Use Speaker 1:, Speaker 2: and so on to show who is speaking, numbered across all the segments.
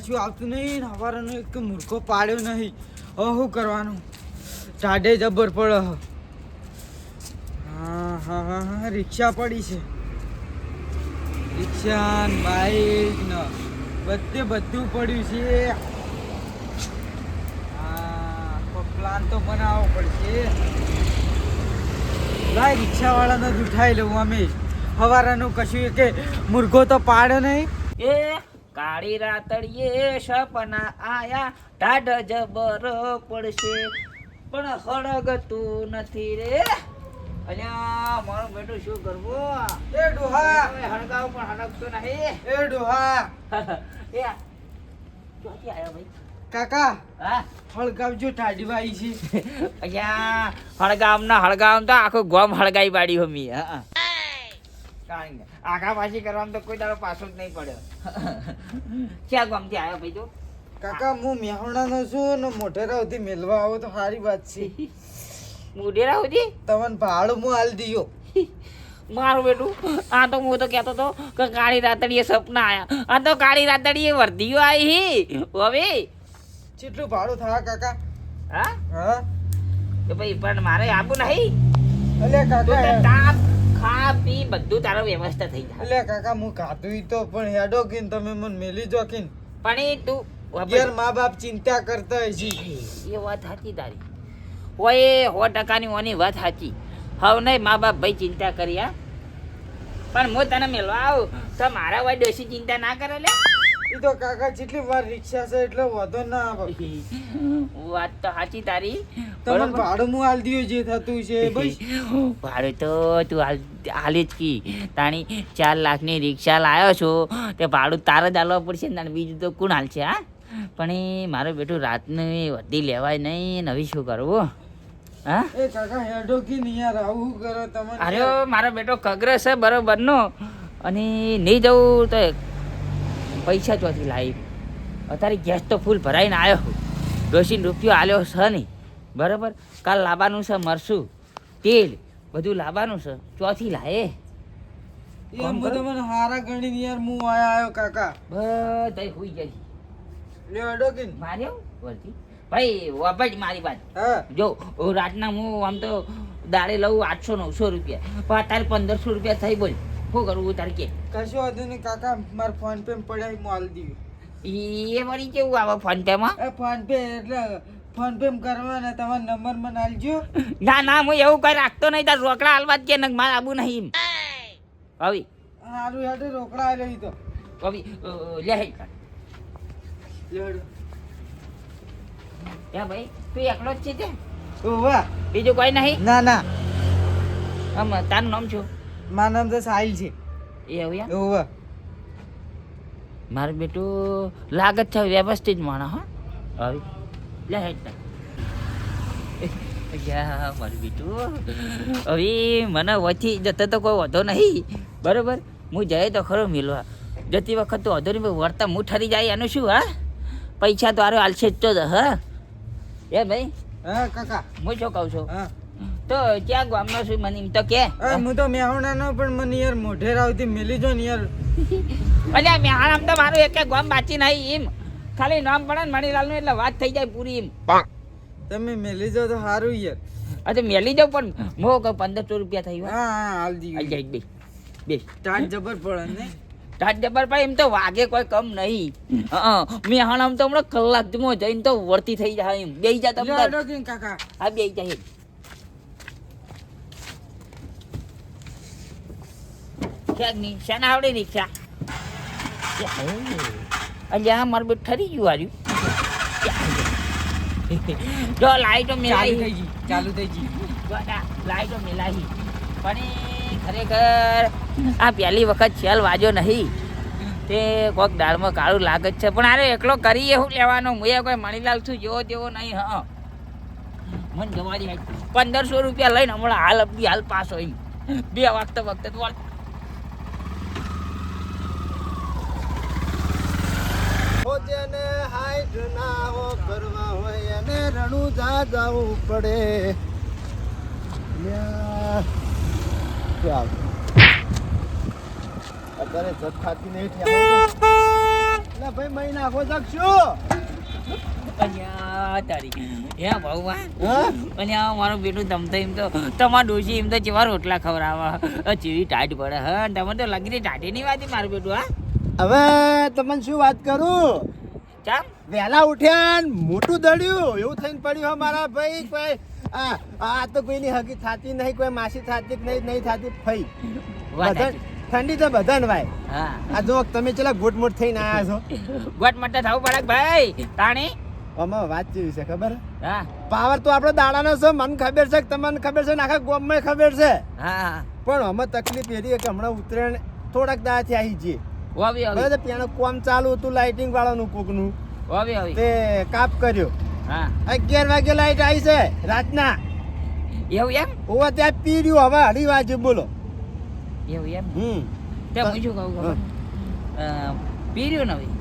Speaker 1: કશું આવતું નહીં. હવારનો એક મૂર્ખો પાડ્યો નહીં. હવે શું કરવાનું? ટાઢે જબર પડે. હા રિક્ષા પડી છે. રિક્ષા ને બાઈક ને બધું પડ્યું છે. પ્લાન તો બનાવવો પડશે. લાય રિક્ષા વાળાને જ ઉઠાઈ લઉં. અમે હવારાનું કશું કે મુર્ગો તો પાડે નહીં.
Speaker 2: એ કાળી રાતડીએ સપના આયા ટાઢ જબર પડશે પણ હળગતું નથી રે. અલ્યા મારું બેટું શું કરવું?
Speaker 1: એ ડોહા
Speaker 2: હળગાવ પણ હળગતું નહીં.
Speaker 1: એ ડોહા
Speaker 2: એ ક્યાંથી આવ્યા ભાઈ?
Speaker 1: કાકા
Speaker 2: હા
Speaker 1: હળગાવજો ટાઢી વાઈ છે.
Speaker 2: અહીંયા હળગામ તો આખું ગોમ હળગાઈ પાડી હમી. હા આગા પાછી કરવામાં તો કોઈ તારો પાછો જ નહીં પડ્યો. ક્યાં ગામથી આવ્યો ભાઈ તું?
Speaker 1: કાકા હું મેહોણાનો છું ને મોઢેરાવથી મેલવા આવો તો સારી વાત છે.
Speaker 2: મુઢેરા સુધી
Speaker 1: તમને ભાડું હું હાલ દીયો.
Speaker 2: મારું બેટું આ તો હું તો કહેતો હતો કે કાળી રાતડીએ સપના આયા. આ તો કાળી રાતડીએ વર્ધીઓ આવી હવે
Speaker 1: કેટલું ભાડું થાય કાકા?
Speaker 2: હા
Speaker 1: હા
Speaker 2: તો ભાઈ પણ મારે આવું નહીં.
Speaker 1: અલ્યા કાકા
Speaker 2: તાપ ખા પી બધું તારો વ્યવસ્થા થઈ જાય.
Speaker 1: અલ્યા કાકા હું ખાધું તો પણ હેડો કીન તમે મને મેલી જો કીન.
Speaker 2: પણ એ તું
Speaker 1: યાર મા બાપ ચિંતા કરતા હશે.
Speaker 2: એ વાત સાચી તારી. ઓય 100% ઓની વાત સાચી. હવે નહીં મા બાપ ભાઈ ચિંતા કરી. હા પણ હું તને મેળવા આવું તો મારા ભાઈ ડોશી ચિંતા ના કરે લે.
Speaker 1: એ તો કાકા જેટલી વાર રિક્ષા છે એટલે વધો ના આવે.
Speaker 2: વાત તો સાચી તારી.
Speaker 1: તમને ભાડું હું હાલ દીયો જે થતું છે બસ.
Speaker 2: ભાડું તો તું હાલી જ કી. તાણી 4 લાખની રિક્ષા લાવ્યો છો તે ભાડું તારે જ હાલવા પડશે ને બીજું તો કોણ હાલ છે? હા પણ એ મારું બેટું રાતની વધી લેવાય નહીં. નવી શું કરવું? હા
Speaker 1: એ કાકા હેડો કે નહીં યાર આવું કરો તમે.
Speaker 2: અરે મારો બેટો કગરે છે બરોબરનો અને નહીં જવું તો પૈસા ચોથી લાવી. અત્યારે ગેસ તો ફૂલ ભરાઈને આવ્યો. ડોશીને રૂપિયો આલ્યો છે નહીં બરાબર. કાલ લાવવાનું છે મરસું તેલ બધું લાવવાનું છે. ચોથી લાવે
Speaker 1: એમ તમને હારા ગણીને યાર હું આવ્યો કાકા.
Speaker 2: બધા હોઈ જાય.
Speaker 1: લે હેડો કે
Speaker 2: માર્યો વળતી ભાઈ વાપજ મારી વાત.
Speaker 1: હા
Speaker 2: જો રાતના હું આમ તો દાડે લઉં 800-900 રૂપિયા પણ અત્યારે 1500 રૂપિયા થઈ. બોલ શું કરવું તારે કે?
Speaker 1: કશો વાંધો નહીં કાકા મારે ફોન પે પડ્યા હું હાલ દીધું.
Speaker 2: એ વળી કેવું આવે ફોન પે માં?
Speaker 1: એ ફોન પે એટલે ફોન પે કરવાના તમારો નંબર મને આલજો.
Speaker 2: ના હું એવું કઈ રાખતો નહીં. તાર રોકડા હાલવા જ કે મારે આવું નહીં. હવે
Speaker 1: સારું હેડો રોકડા આલ્યો તો
Speaker 2: હવે લે હે
Speaker 1: હેડો.
Speaker 2: ત્યાં ભાઈ તું એકલો જ છે તે?
Speaker 1: વાહ
Speaker 2: બીજું કોઈ નહીં?
Speaker 1: ના ના
Speaker 2: આમ તારું નામ શું?
Speaker 1: મારું નામ તો સાહિલ છે.
Speaker 2: એ એવું યાર
Speaker 1: ઓવા
Speaker 2: મારું બેટું લાગત છે વ્યવસ્થિત માણસ. હા હવે લે હે મારું બેટું હવે મને વચ્ચે જતો તો કોઈ વધો નહીં બરોબર. હું જાય તો ખરો મિલવા જતી વખત તો વધો નહીં વર્તા હું ઠરી જાય એનું શું? હા પૈસા તો આરો આલશે જ તો. હા એ ભાઈ
Speaker 1: હા કાકા
Speaker 2: હું શું કહું છું
Speaker 1: હા
Speaker 2: તો ક્યાં ગામનો છું મને એમ તો કે?
Speaker 1: હું તો મેહોણાનો પણ મને યાર મોઢેરાવથી મેલી જો ને યાર.
Speaker 2: અલ્યા મેહાણામ તો મારું એક ગામ બાચી નહીં. એમ ખાલી નામ પડે ને મણીલાલનું એટલે વાત થઈ જાય પૂરી. એમ
Speaker 1: તમે મેલી જાઓ તો સારું યાર.
Speaker 2: અચ્છા મેલી જાઉં પણ મો 1500 રૂપિયા થઈ.
Speaker 1: હા હા હાલ દીધું.
Speaker 2: બે બે
Speaker 1: ટાટ જબર પડે ને.
Speaker 2: ટાટ જબર પણ એમ તો વાગે કોઈ કમ નહીં. મેહાણામ તો હમણાં કલાકમાં જઈને તો વર્તી થઈ જાય. એમ બે જા તમે
Speaker 1: કાકા.
Speaker 2: હા બે જાય. ક્યાંકની શાના આવડે રિક્ષા? અલ્યા મારું બેટ ઠરી ગયું હાર્યું. જો લાઈટો મિલાઈ
Speaker 1: ચાલુ થઈ ગઈ.
Speaker 2: લાઈટો મિલાઈ પણ એ ખરેખર આ પહેલી વખત છેલ વાજો નહીં તે કોઈક દાળમાં કાળું લાગે છે. પણ અરે એકલો કરીએ શું લેવાનો? હું કોઈ મણીલાલ છું જેવો તેવો નહીં. હા મને જવાની 1500 રૂપિયા લઈને હમણાં હાલ અબી હાલ પાસ હોય. બે વખતે
Speaker 3: જેને હાઈટ ના હો કરવા હોય એને રણુજા જવું પડે. અત્યારે જત ખાતી નહીં થયા એટલે ભાઈ મહી નાખો શકશું
Speaker 2: અલ્યા તારી હે ભગવાન
Speaker 3: હા
Speaker 2: અલ્યા મારો બેટું તમતો એમ તો તમાર ડોશી એમ તો જેવા રોટલા ખવડાવવા ચીવી ટાઈટ પડે હા તમે તો લગી ટાટી ની વાત મારું બેટું હા
Speaker 3: હવે તમને શું વાત કરું
Speaker 2: ચામ
Speaker 3: વહેલા ઉઠ્યા ને મોટું દળ્યું એવું થઈને પડ્યું હે મારા ભાઈ કોઈ આ તો કોઈની હકી થતી નહીં કોઈ માસી થતી કે નહીં થતી ફઈ
Speaker 2: વાત
Speaker 3: બધા ઠંડી તો બધાને ભાઈ
Speaker 2: હા
Speaker 3: આ જો તમે ચલા ગોટ થઈને આયા છો
Speaker 2: ગોટ માટે થવું પડે ભાઈ તાણી
Speaker 3: આમાં વાત કેવી છે ખબર
Speaker 2: હા
Speaker 3: પાવર તો આપણો દાડાનો છે મને ખબર છે કે તમને ખબર છે ને આખા ગામમાં ખબર છે
Speaker 2: હા
Speaker 3: પણ આમાં તકલીફ એવી કે હમણાં ઉત્તરાયણ થોડાક દાડાથી આવી જઈએ
Speaker 2: ઓવી ઓવી
Speaker 3: બરાબર પેલો કોમ ચાલુ હતું લાઇટિંગ વાળાનું કોકનું
Speaker 2: ઓવી ઓવી
Speaker 3: તે કાપ કર્યો
Speaker 2: હા
Speaker 3: 11 વાગે લાઈટ આવી છે રાતના
Speaker 2: એવું એમ
Speaker 3: ઓવા ત્યાં પી રહ્યું હવે 2:30 વાગે બોલો
Speaker 2: એવું એમ
Speaker 3: હમ
Speaker 2: તે હું શું કહું ખબર પીર્યું નવી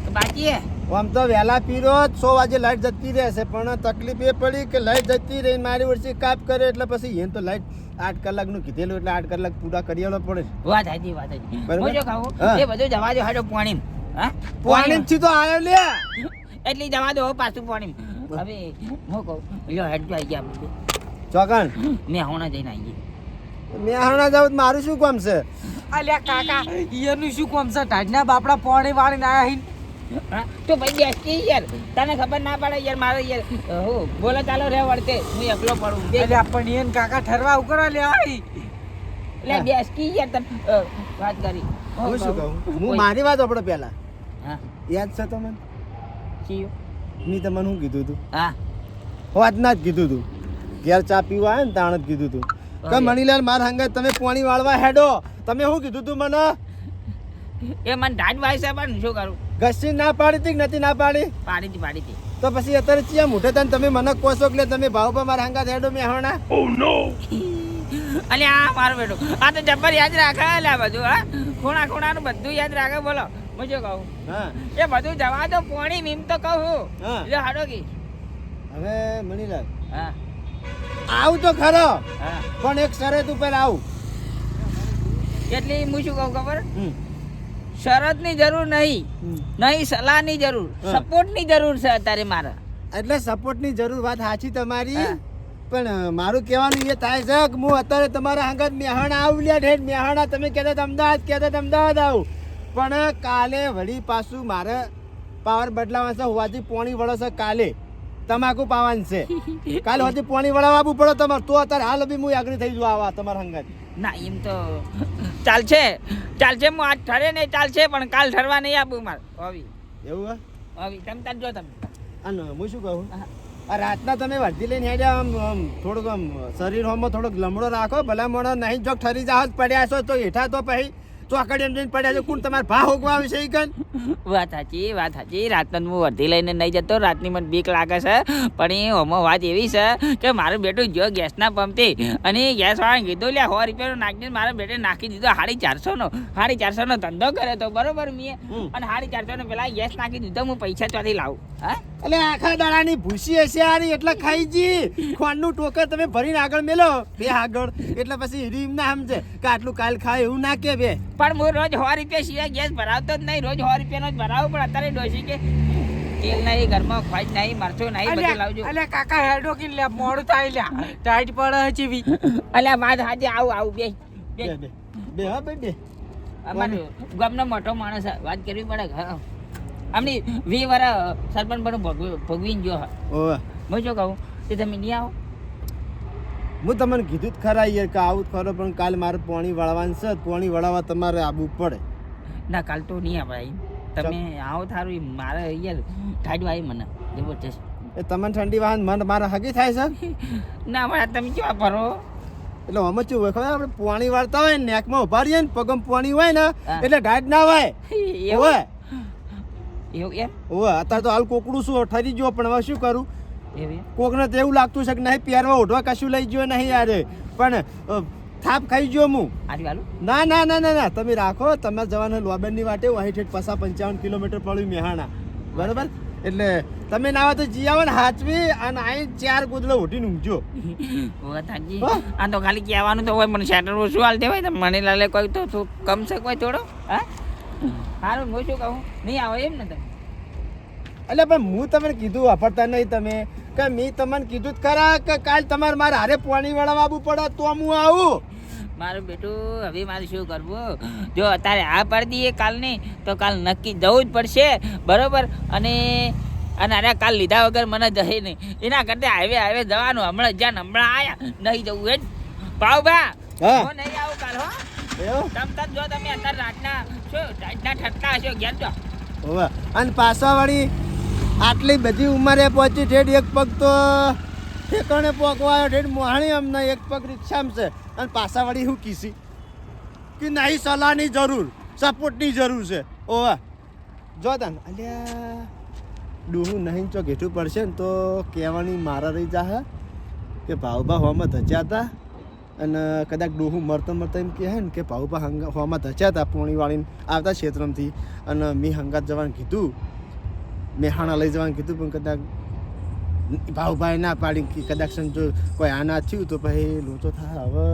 Speaker 2: તો બાકી હે
Speaker 3: આમ તો વહેલા પીરો 100 વાગે લાઈટ જતી રહેશે પણ તકલીફ એ પડી કે લાઈટ જતી રહી મારી વર્ષે કાપ કરે એટલે પછી એને તો લાઈટ 8 કલાકનું કીધેલું એટલે 8 કલાક પૂરા કરી આલો પડે
Speaker 2: વાત હાજી વાત હાજી
Speaker 3: બરાબર?
Speaker 2: હું શું કહું
Speaker 3: હા.
Speaker 2: એ બધું જવા દો હાડો પાણી હા
Speaker 3: પાણી થી તો આવ્યો લે
Speaker 2: એટલી જવા દો પાછું પાણી હવે હું કહું લ્યો હેડ જો આવી ગયા આપણે.
Speaker 3: ચોકણ
Speaker 2: મેં હમણાં જઈને આવી
Speaker 3: મેં હમણાં જાઉં મારું શું કામ છે
Speaker 1: અલ્યા કાકા ઈયરનું શું કોમ છે ટાઢના બાપડા પાણી વાળીને આયા હિન
Speaker 2: હા તો ભાઈ બેસતી યાર તને ખબર ના પડે યાર મારે યાર હો બોલો ચાલો રે વળતે હું એકલો પડું બે
Speaker 1: અલ્યા પણ ઈયન કાકા ઠરવા ઉકરા લેવાય
Speaker 2: એટલે બેસતી યાર તને વાત કરી
Speaker 3: હું શું કહું હું મારી વાત આપણો પહેલા
Speaker 2: હા
Speaker 3: યાદ છે તમને
Speaker 2: ચીયો
Speaker 3: મેં તમને શું કીધું હતું
Speaker 2: હા
Speaker 3: વાતના જ કીધું હતું ઘેર ચા પીવા આવે ને તાણ જ કીધું હતું કે મણીલાલ માર હંગાત તમે પાણી વાળવા હેડો તમે શું કીધું તું મને
Speaker 2: એ મને ઢાઢ વાય છે પણ શું કરું
Speaker 3: ઘસી ના પાડી હતી કે નથી ના પાડી
Speaker 2: પાડી હતી
Speaker 3: તો પછી અત્યારે ચિયા મોઢે તને તમે મને કહો છો કે તમે ભાવ પર મારા હંગાત હેડો મેં હમણાં
Speaker 2: અલે આ મારો બેટો આ તો જબ્બર યાદ રાખે અલે આ બધું હા ખૂણાનું બધું યાદ રાખે બોલો હું શું કહું
Speaker 3: હા
Speaker 2: એ બધું જવા દો પોણી મીમ તો કહું
Speaker 3: હા.
Speaker 2: એટલે હાડો કી
Speaker 3: હવે મણીલાલ
Speaker 2: હા
Speaker 3: આવું તો ખરો
Speaker 2: હા
Speaker 3: પણ એક શરત ઉપર આવું
Speaker 2: એટલે હું શું કહું ખબર
Speaker 3: હમ.
Speaker 2: શરતની જરૂર નહીં
Speaker 3: હમ.
Speaker 2: નહીં સલાહની જરૂર
Speaker 3: હા.
Speaker 2: સપોર્ટની જરૂર છે અત્યારે મારે
Speaker 3: એટલે સપોર્ટની જરૂર વાત સાચી તમારી
Speaker 2: હા.
Speaker 3: પણ મારું કહેવાનું એ થાય છે કે હું અત્યારે તમારા હંગાત મેહાણા આવું લ્યા ઢેર મેહાણા તમે કહેતા હતા અમદાવાદ આવું પણ કાલે વળી પાછું મારે પાવર બદલાવા છે હોવાથી પોણી વળો છે કાલે તમાકુ પાવાનું છે કાલે હોવાથી પોણી વળાવવા આવવું પડે તમારે તો અત્યારે હાલ બી હું આગળ થઈ જવા આવા તમારા હંગાત
Speaker 2: ના એમ તો ચાલશે હું આજ ઠરે નહીં ચાલશે પણ કાલ ઠરવા નહીં આપું મારે આવી
Speaker 3: એવું
Speaker 2: તમે તાર જો તમે
Speaker 3: અને હું શું કહું
Speaker 2: હા.
Speaker 3: આ રાતના તમે વર્ધી લઈને હેડ્યા આમ થોડુંક આમ શરીર હોમાં થોડોક લમડો રાખો ભલા મોડો નહીં જો ઠરી જાવ પડ્યા છો તો હેઠા તો પછી ચોકડી જઈને પડ્યા છો કોણ તમારે ભા હોગવા આવે છે ઈ કન
Speaker 2: વાત સાચી રાતના હું વર્ધી લઈને નહીં જતો રાતની મને બીક લાગે છે પણ એ ઓમાં વાત એવી છે કે મારું બેટું જો ગેસના પંપથી અને ગેસ વાળાને કીધું લે 100 રૂપિયાનો નાખીને મારા બેટે નાખી દીધો 450 નો ધંધો કરે તો બરોબર મેં અને 450 નો પેલા ગેસ નાખી દીધો હું પૈસા ચોથી લાવું હા
Speaker 3: એટલે આખા દાડાની ભૂસી હશે આરી એટલે ખાઈ જી ખોણનું ટોકર તમે ભરીને આગળ મેલો બે આગળ એટલે પછી રીમ ના સમજે કે આટલું કાલ ખાય એવું ના કે બે
Speaker 2: પણ હું રોજ 100 રૂપિયા સિવાય ગેસ ભરાવતો જ નહીં રોજ 100 રૂપિયાનો જ ભરાવું પણ અત્યારે ડોસી કે તેલ નહીં ઘરમાં ખોજ નહીં મરચું નહીં બધું લાવજો
Speaker 1: અલ્યા કાકા હેડો કે લે મોડું થાય લ્યા ટાઈટ પડે ચીવી
Speaker 2: અલ્યા વાત હાજે આવું બે
Speaker 3: બે બે બે હા બે બે
Speaker 2: અમારો ગામનો મોટો માણસ છે, વાત કરવી પડે હા આમની 20 વર્ષ સરપંચ પણ ભોગવીને જો
Speaker 3: ઓવે
Speaker 2: હું શું કહું તે તમે નહીં આવો
Speaker 3: હું તમને કીધું જ ખરા યાર કે આવું જ ખરો પણ કાલ મારે પોણી વળવાનું છે પોણી વળાવવા તમારે આવવું પડે
Speaker 2: ના કાલ તો નહીં આવે તમે આવો થારું મારે યાર ઠાડું આવી મને જબરજસ્ત
Speaker 3: એ તમને ઠંડી વાહન મન મારે હગી થાય છે
Speaker 2: ના મારા તમે કેવા ભરો
Speaker 3: એટલે અમે શું હોય ખબર આપણે પોણી વાળતા હોય ને નેકમાં ઉભા રહીએ ને પગમ પોણી હોય ને
Speaker 2: હા.
Speaker 3: એટલે ઢાઢ ના હોય
Speaker 2: એવું
Speaker 3: ઓવે
Speaker 2: એવું એમ
Speaker 3: ઓવે અત્યારે તો હાલ કોકડું શું ઠરી ગયો પણ હવે શું કરું
Speaker 2: એવું એમ
Speaker 3: કોકને તો એવું લાગતું છે કે નહીં પહેરવા ઓઢવા કશું લઈ ગયો નહીં યાર પણ થાપ ખાઈ ગયો હું
Speaker 2: આરી વાલું
Speaker 3: ના ના ના ના ના તમે રાખો તમે જવાના લોબેનની વાટે અહીં ઠેઠ 55 કિલોમીટર પડ્યું મેહાણા બરોબર એટલે તમે ના આવે તો જી આવો ને હાચવી અને અહીં 4 ગોદડો ઉઠીને ઊંઘજો
Speaker 2: તાજી
Speaker 3: હા?
Speaker 2: આ તો ખાલી કહેવાનું તો હોય મને શેટર ઓછું હાલ દેવાય તો મને લાલે કોઈ તો કમ છે કોઈ થોડો હા સારું હું શું કહું નહીં આવો એમ ને તમે
Speaker 3: એટલે પણ હું તમને કીધું વાપરતા નહીં તમે કે મેં તમને કીધું જ ખરા કે કાલ તમારે મારે હારે પાણી વાળવા આવવું પડે તો હું આવું
Speaker 2: મારું બેટું હવે મારે શું કરવું જો અત્યારે આ પાડી દઈએ કાલની તો કાલ નક્કી જવું જ પડશે બરોબર અને અરે કાલ લીધા વગર મને જશે નહીં એના કરતા હાઈવે જવાનું હમણાં આયા નહીં જવું એ જ પાવભા
Speaker 3: હા.
Speaker 2: હું નહીં આવું કાલ હો
Speaker 3: એવું
Speaker 2: તમ જો તમે અત્યારે રાતના ઠરતા હશો ઘેર જો
Speaker 3: હોવે અને પાછા વાળી આટલી બધી ઉંમરે પહોંચી ઠેઠ એક પગ તો ઠેકાણે પોકવા આવ્યો ઠેઠ મોહાણી અમને એક પગ રિક્ષામાં છે અને પાછા વાળી શું કીધી કે નહીં સલાહની જરૂર સપોર્ટની જરૂર છે ઓવા જો તને અલ્યા ડોહું નહીં ચો ઘેઠું પડશે ને તો કહેવાની મારા રહી જાહે કે ભાવભા હોમાં ધચ્યા હતા અને કદાચ ડોહું મરતા એમ કહે ને કે ભાવભા હોમાં ધચ્યા હતા પોણી વાળીને આવતા ક્ષેત્રમાંથી અને મેં હંગાત જવાનું કીધું મેહાણા લઈ જવાનું કીધું પણ કદાચ ભાવભાઈ ના પાડી કે કદાચ જો કોઈ આ ના થયું તો પછી લોચો થાય હવે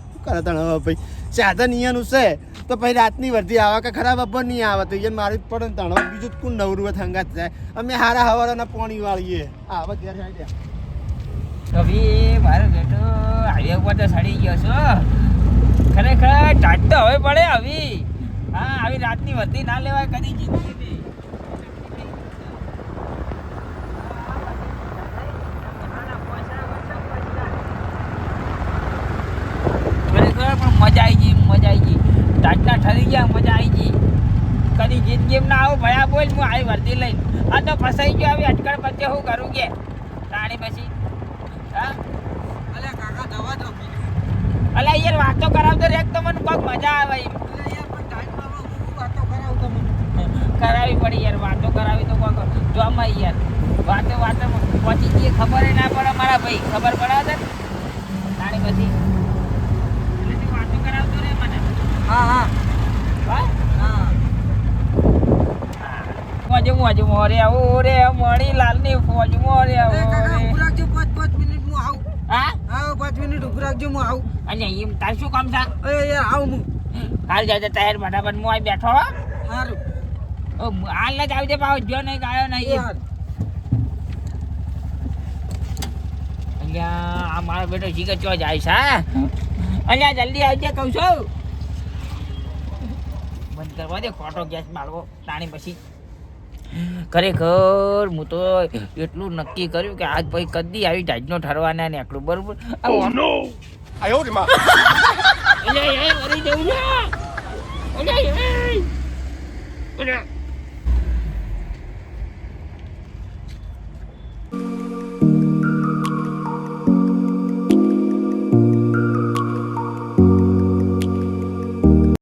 Speaker 3: શું કરે તણ હવે ભાઈ સાધન અહીંયાનું છે તો પછી રાતની વર્ધી આવે કે ખરાબ અબ્બર નહીં આવે તો અહીંયા મારી જ પડે ને તણ બીજું જ કોણ નવરું હોય હંગાત જાય અમે હારા હવારના પોણી વાળીએ આવે ઘેર સાઈડ
Speaker 2: કવિ મારો બેટો હાઈવે ઉપર તો સડી ગયો છો ખરેખર ટાટ તો હવે પડે હવે હા આવી રાતની વર્ધી ના લેવાય કદી જિંદગી ખરેખર પણ મજા આવી ગઈ ટાટના ઠરી ગયા મજા આવી ગઈ કદી જિંદગી ના આવું ભયા બોલ હું આવી વર્ધી લઈને આ તો ફસાઈ ગયો આવી અટકળ પછી હું કરું કે તાણી પછી હા
Speaker 1: અલ્યા કાકા દવા દો
Speaker 2: અલા યાર વાતો કરાવતો રે તો મને કોક મજા આવે એમ.
Speaker 1: યાર પણ ટાઈમમાં હું વાતો કરાવું તમને
Speaker 2: કરાવી પડી યાર વાતો કરાવી તો કોક જોમાં યાર વાતો પહોંચી જઈએ ખબર ના પડે મારા ભાઈ ખબર પડે છે તાણી પછી એટલે તું વાતો કરાવતો રે મને
Speaker 1: હા હા
Speaker 2: હા
Speaker 1: હા
Speaker 2: મોજે મોરે આવો રે મણી લાલની ફોજ મોરે આવો
Speaker 1: એ કાકા
Speaker 2: રે
Speaker 1: ઉભું રાખજો 5 મિનિટ હું આવું
Speaker 2: હા
Speaker 1: હા 5 મિનિટ ઉભું રાખજો હું આવું
Speaker 2: અને એમ તાર શું કામ છે
Speaker 1: એ યાર આવું હું
Speaker 2: હાલ જાય તૈયાર ફટાફટ હું અહીં બેઠો હો
Speaker 1: સારું
Speaker 2: હાલ જ આવજે પાછો જો નહીં ગાયો નહીં
Speaker 1: યાર
Speaker 2: અલ્યા આ મારો બેટો જીગર ચો જાય છે અલ્યા જલ્દી આવજે કહું છું બંધ કરવા દે ખોટો ગેસ બાળવો તાણી પછી ખરેખર હું તો એટલું નક્કી કર્યું કે આજ ભાઈ કદી આવી જાજનો ઠરવાના ને આટલું બરોબર અલ્યા એ મરી જવું ને અલ્યા